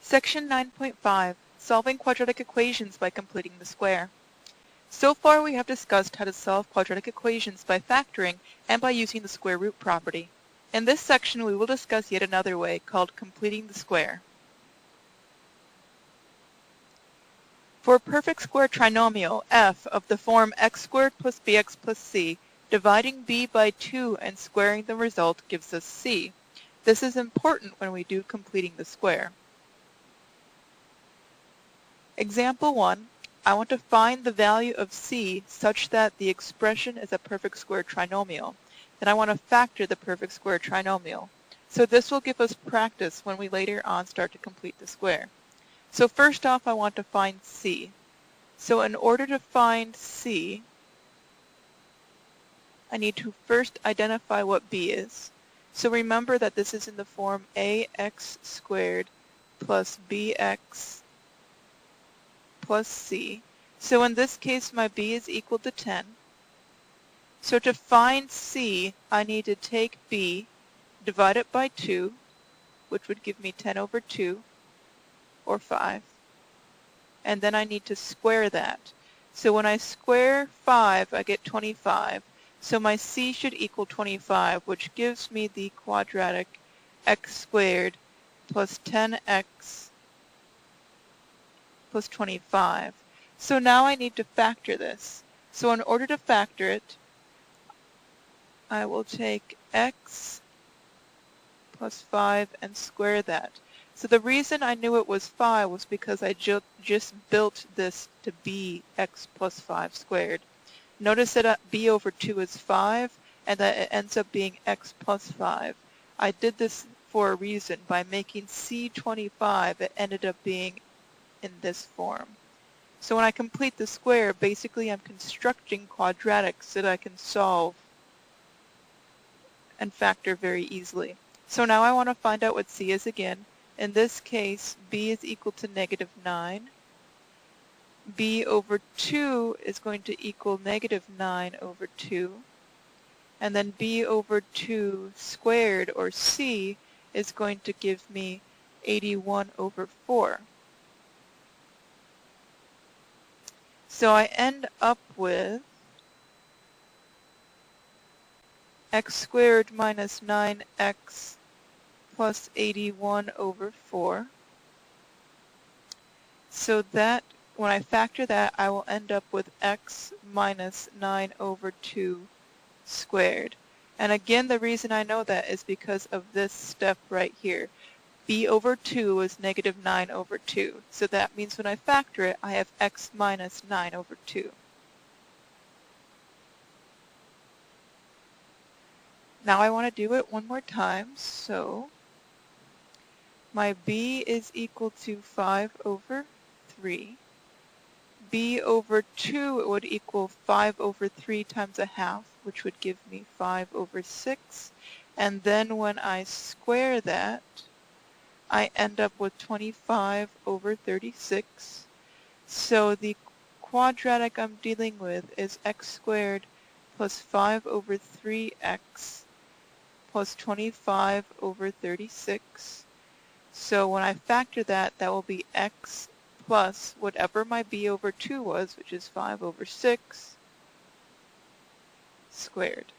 Section 9.5, Solving Quadratic Equations by Completing the Square. So far we have discussed how to solve quadratic equations by factoring and by using the square root property. In this section we will discuss yet another way called completing the square. For a perfect square trinomial f of the form x squared plus bx plus c, dividing b by 2 and squaring the result gives us c. This is important when we do completing the square. Example 1, I want to find the value of c such that the expression is a perfect square trinomial. Then I want to factor the perfect square trinomial. So this will give us practice when we later on start to complete the square. So first off, I want to find c. So in order to find c, I need to first identify what b is. So remember that this is in the form ax squared plus bx plus c. So in this case, my b is equal to 10. So to find c, I need to take b, divide it by 2, which would give me 10 over 2, or 5. And then I need to square that. So when I square 5, I get 25. So my c should equal 25, which gives me the quadratic x squared plus 10x plus 25. So now I need to factor this. So in order to factor it, I will take x plus 5 and square that. So the reason I knew it was 5 was because I just built this to be x plus 5 squared. Notice that b over 2 is 5 and that it ends up being x plus 5. I did this for a reason. By making c 25, it ended up being in this form. So when I complete the square, basically I'm constructing quadratics that I can solve and factor very easily. So now I want to find out what c is again. In this case, b is equal to negative 9. b over 2 is going to equal negative 9 over 2. And then b over 2 squared, or c, is going to give me 81 over 4. So I end up with x squared minus 9x plus 81 over 4. So that, when I factor that, I will end up with x minus 9 over 2 squared. And again, the reason I know that is because of this step right here. b over 2 is negative 9 over 2. So that means when I factor it, I have x minus 9 over 2. Now I want to do it one more time. So my b is equal to 5 over 3. b over 2 would equal 5 over 3 times a half, which would give me 5 over 6. And then when I square that, I end up with 25 over 36. So the quadratic I'm dealing with is x squared plus 5 over 3x plus 25 over 36. So when I factor that, that will be x plus whatever my b over 2 was, which is 5 over 6 squared.